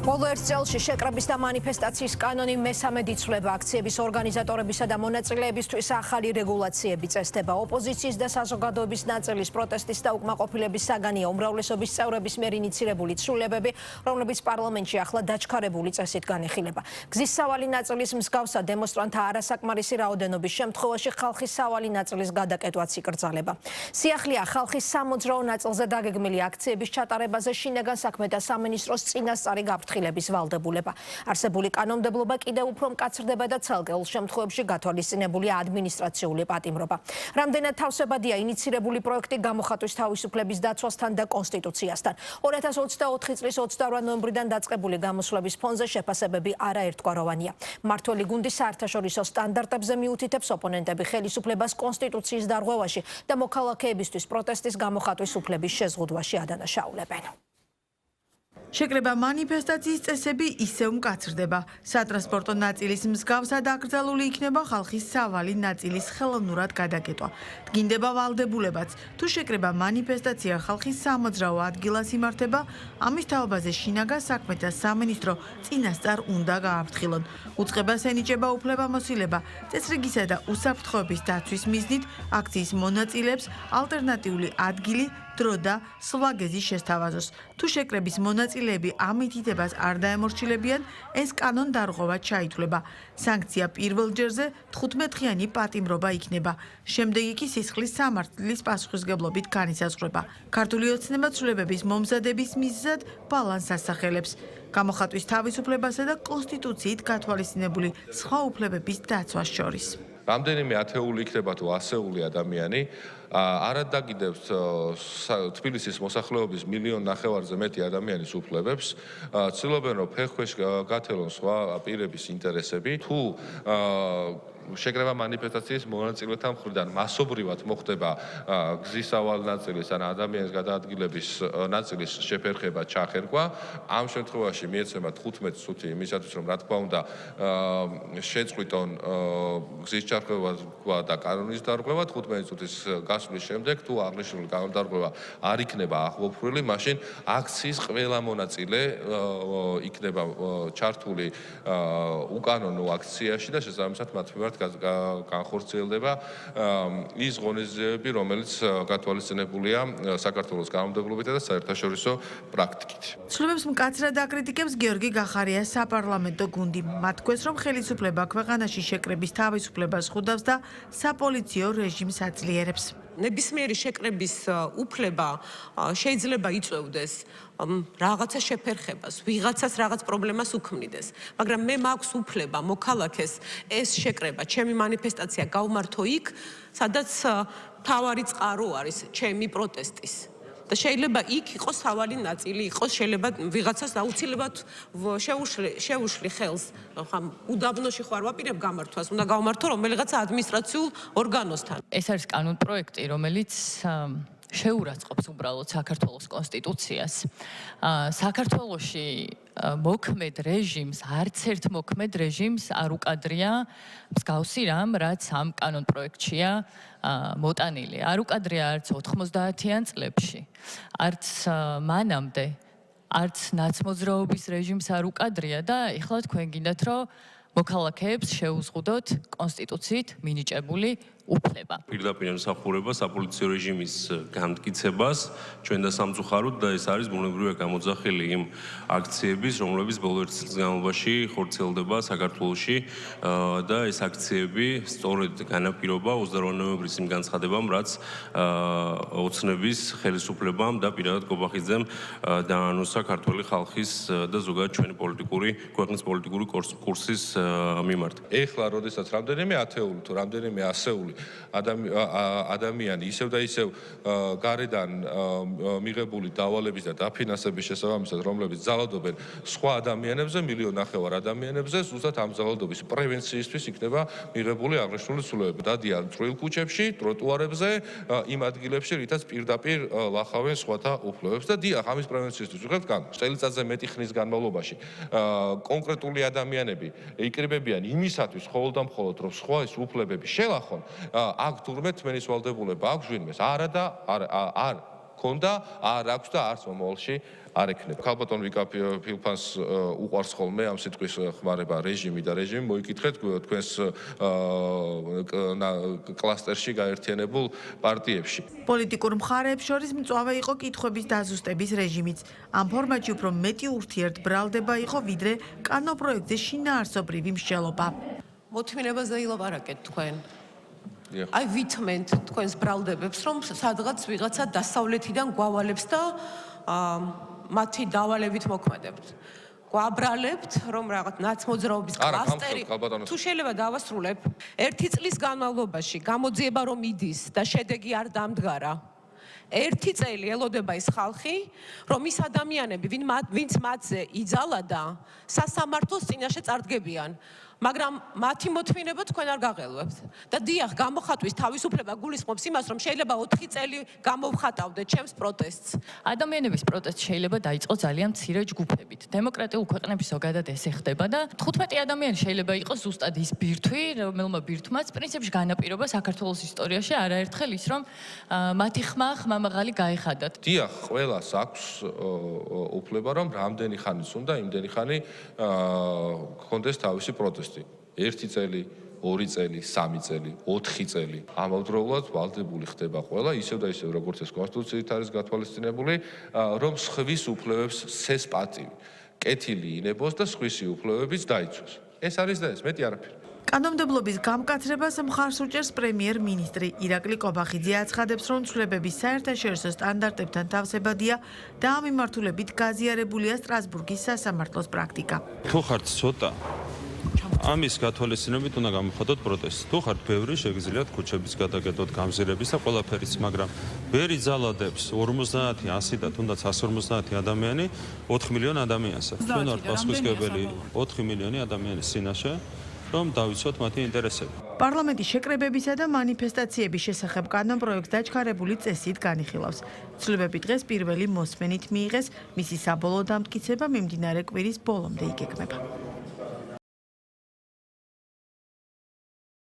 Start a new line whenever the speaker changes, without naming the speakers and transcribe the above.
ბოლო ერთ წელში შეკრების და მანიფესტაციის კანონი მესამედ იცვლება. აქციების ორგანიზატორებისა და მონაწილეებისთვის ახალი რეგულაციები წესდება. ოპოზიციის და საზოგადოების ნაწილის პროტესტის და უკმაყოფილების საგანია უმრავლესობის წევრების მიერ ინიცირებული ცვლილებები, რომლებიც პარლამენტში ახლა დაჩქარებული წესით განიხილება. გზის სავალი ნაწილის მსგავსად დემონსტრანტთა არასაკმარისი რაოდენობის შემთხვევაში ხალხის სავალი ნაწილის გადაკეტვაც იკრძალება. სიახლეა ხალხის სამოძრაო ნაწილზე დაგეგმილი აქციების ჩატარებაზე შინაგან საქმეთა სამინისტროს წინასწარი გაფრთხილების ვალდებულება. არსებული კანონმდებლობა კიდევ უფრო მკაცრდება და ცალკეულ შემთხვევებში გათვალისწინებულია ადმინისტრაციული პატიმრობა. რამდენად თავსებადია ინიცირებული პროექტი გამოხატვის თავისუფლების დაცვასთან და კონსტიტუციასთან. 2024 წლის 28 ნოემბრიდან დაწყებული გამოსვლების ფონზე შეფასებები არაერთგვაროვანია. მმართველი გუნდი საერთაშორისო სტანდარტებზე მიუთითებს ოპონენტები ხელისუფლებას კონსტიტუციის დარღვევაში და მოქალაქეებისთვის პროტესტის გამოხატვის უფლების შეზღუდვაში ადანაშაულებენ.
შეკრება მანიფესტაციის წესები ისევ მკაცრდება. სატრანსპორტო ნაწილის მსგავსად აკრძალული იქნება ხალხის სავალი ნაწილის ხელოვნურად გადაკეტვა. დგინდება ვალდებულებაც. თუ შეკრება მანიფესტაცია ხალხის სამოძრაო ადგილას იმართება, ამის თაობაზე შინაგან საქმეთა სამინისტრო წინასწარ უნდა გააფრთხილონ. უწყებას ენიჭება უფლებამოსილება, წესრიგისა და უსაფრთხოების დაცვის მიზნით აქციის მონაწილეებს ალტერნატიული ადგილი, დრო და სხვა გეზი შესთავაზოს. თუ შეკრების მონაწილეები ამ მითითებას არ დაემორჩილებიან, ეს კანონდარღვევა ჩაითვლება. სანქცია პირველ ჯერზე 15-ხიანი პატიმრობა იქნება. შემდეგ კი სისხლის სამართლის პასუხისმგებლობით განისაზღვრება. ქართული ოცნება ცვლილებების მომზადების მიზეზად ბალანსს ასახელებს. გამოხატვის თავისუფლებასა და კონსტიტუციით გათვალისწინებული სხვა უფლებების დაცვას შორის.
რამდენიმე ათეული იქნება თუ ასეული ადამიანი არ ადაგიდებს თბილისის მოსახლეობის 1.5 მილიონზე მეტი ადამიანის უფლებებს, ცდილობენ რომ ფეხქვეშ გათელონ სხვა პირების ინტერესები. თუ შეკრება მანიფესტაციის მონაწილეთა მხრიდან მასობრივად მოხდება გზის სავალ ნაწილის ან ადამიანის გადაადგილების ნაწილის შეფერხება, ჩახერგვა, ამ შემთხვევაში მიეცემა 15 წუთი იმისათვის, რომ რა თქმა უნდა შეწყვიტონ გზის ჩარღვევა და კანონის დარღვევა. 15 წუთის გასვლის შემდეგ თუ აღნიშნული კანონდარღვევა არ იქნება ახლოფრული, მაშინ აქციის ყველა მონაწილე იქნება ჩართული უკანონო აქციაში და შესაბამისად მათ მიმართ განხორციელდება ის ღონისძიებები, რომელიც გათვალისწინებულია საქართველოს კანონმდებლობითა და საერთაშორისო პრაქტიკით.
ცვლილებებს მკაცრად აკრიტიკებს გიორგი გახარიას საპარლამენტო გუნდი. მათ ქვეს, რომ ხელისუფლება ქვეყანაში შეკრების თავისუფლებას ხვდავს და საპოლიციო რეჟიმს აძლიერებს.
ნებისმიერი შეკრების უფლება შეიძლება იწვევდეს რაღაცა შეფერხებას, ვიღაცას რაღაც პრობლემას უქმნიდეს, მაგრამ მე მაქვს უფლება მოქალაქეს ეს შეკრება, ჩემი მანიფესტაცია გავმართო იქ, სადაც მთავარი წყარო არის ჩემი პროტესტის. და შეიძლება იქ იყოს სავალი ნაწილი, იყოს შეიძლება ვიღაცას აუცილებლად შეუშლი ხელს, ხა უდაბნოში ხარ ვაპირებ გამართვას, უნდა გავმართო რომელიღაც ადმინისტრაციულ ორგანოსთან.
ეს არის კანონპროექტი, რომელიც შეურაცხყოფს უბრალოდ საქართველოს კონსტიტუციას. საქართველოში მოქმედ რეჟიმს, არც ერთ მოქმედ რეჟიმს არ უკადრია მსგავსი რამ, რაც ამ კანონპროექტშია მოტანილი. არ უკადრია არც 90-იან წლებში, არც მანამდე, არც ნაცმოძრაობის რეჟიმს არ უკადრია და ეხლა თქვენ გინდათ, რომ მოქალაქეებს შეუზღუდოთ კონსტიტუციით მინიჭებული უფლება.
პირდაპირ ემსახურება საპოლიციო რეჟიმის განმტკიცებას ჩვენ და სამწუხაროდ და ეს არის ბუნებრივია გამოძახილი იმ აქციების, რომლებიც ბოლო ერთ წლის განმავლობაში ხორციელდება საქართველოში და ეს აქციები სწორედ განაპირობა 28 ნოემბრის იმ განცხადებამ, რაც ოცნების ხელისუფლებამ და პირადად გობახიძემ დაანონსა ქართული ხალხის და ზოგადად ჩვენი ქვეყნის პოლიტიკური კურსის მიმართ.
ეხლა როდესაც რამდენიმე ათეული თუ რამდენიმე ასეული ადამიანი ისევ და ისევ გარედან მიღებული დავალების და დაფინანსების შესაბამისად, რომლებიც ძალადობენ სხვა ადამიანებზე, 1.5 მილიონი ადამიანებზე, ზუსტად ამ ძალადობის პრევენციისთვის იქნება მიღებული აღნიშნული ცვლილებები. დადიან წვრილ ქუჩებში, ტროტუარებზე, იმ ადგილებში, რითაც პირდაპირ ლახავენ სხვათა უფლებებს და დიახ, ამის პრევენციისთვის ვიღებთ კანონს. წელიწადზე მეტი ხნის განმავლობაში კონკრეტული ადამიანები იკრიბებიან იმისათვის მხოლოდ და მხოლოდ, რომ სხვა ის უფლებები შელახონ, აქ თურმე თმენის ვალდებულება აქვს ვინმეს. არა და არ ქონდა, არ აქვს და არც მომავალში არ ექნება. ქალბატონ ვიკა ფილფანს უყვარს ხოლმე ამ სიტყვის ხმარება რეჟიმი და რეჟიმი მოიკითხეთ თქვენს კლასტერში გაერთიანებულ პარტიებში.
პოლიტიკურ მხარეებს შორის მწვავე იყო კითხვების დაზუსტების რეჟიმიც. ამ ფორმატში უფრო მეტი ურთიერთბრალდება იყო, ვიდრე კანო პროექტზე შინაარსობრივი მსჯელობა.
მოთმინებას დაილაპარაკეთ თქვენ.
დიახ.
აი ვითმენთ თქვენს ბრალდებებს, რომ სადღაც ვიღაცა დასავლეთიდან გვავალებს და მათი დავალებით მოქმედებთ. გვაბრალებთ, რომ რაღაც ნაცმოძრაობის კლასტერი თუ შეიძლება დავასრულებ, 1 წლის განმავლობაში გამოძიება რომ იდის და შედეგი არ დამდგარა. 1 წელი ელოდება ის ხალხი, რომ ის ადამიანები, ვინც მათზე იძალა და სასამართლოს წინაშე წარდგებიან. მაგრამ მათი მოთმინება თქვენ არ გაღელვებთ. და დიახ, გამოხატვის თავისუფლება გულისხმობს იმას, რომ შეიძლება 4 წელი გამოვხატავდეთ ჩემს პროტესტს.
ადამიანების პროტესტი შეიძლება დაიწყოს ძალიან მცირე ჯგუფებით. დემოკრატიულ ქვეყნებში ზოგადად ესე ხდება და 15 ადამიანი შეიძლება იყოს ზუსტად ის ბირთვი, რომელმა ბირთვმაც პრინციპში განაპირობა საქართველოს ისტორიაში არაერთხელ ის, რომ მათი ხმა ხმამაღალი გაეხადათ.
დიახ, ყველას აქვს უფლება, რომ რამდენი ხანის უნდა, იმდენი ხანი გქონდეს თავისი პროტესტი. 1 წელი, 2 წელი, 3 წელი, 4 წელი. ამავდროულად ვალდებული ხდება ყველა, ისევ და ისევ, როგორც ეს კონსტიტუციით არის გათვალისწინებული, რომ სხვის უფლებებს სცეს პატივი. კეთილი ინებოს და სხვისი უფლებებიც დაიცვას. ეს არის და ეს, მეტი არაფერი.
კანონმდებლობის გამკაცრებას მხარს უჭერს პრემიერ-მინისტრი ირაკლი კობახიძე. აცხადებს, რომ ცვლილებების საერთაშორისო სტანდარტებთან თავსებადია და ამ მიმართულებით გაზიარებულია სტრასბურგის სასამართლოს პრაქტიკა.
თუ ხართ ცოტა ამის გათვალისწინებით უნდა გამოხატოთ პროტესტი. თუ ხართ ბევრი, შეგიძლიათ ქუჩების გადაგედოთ გამზირების და ყველაფერიც, მაგრამ ვერ იძალადებს 50, 100 და თუნდაც 150 ადამიანი 4 მილიონი ადამიანსა. ჩვენ ვართ პასუხისმგებელი 4 მილიონი ადამიანის წინაშე, რომ დავიცვათ მათი ინტერესები.
პარლამენტის შეკრებებისა და მანიფესტაციების შესახებ კანონპროექტს დაჩქარებული წესით განიხილავს. ცვლილებები დღეს პირველი მოსმენით მიიღეს, მისი საბოლოო დამტკიცება მიმდინარე კვირის ბოლომდე იგეგმება.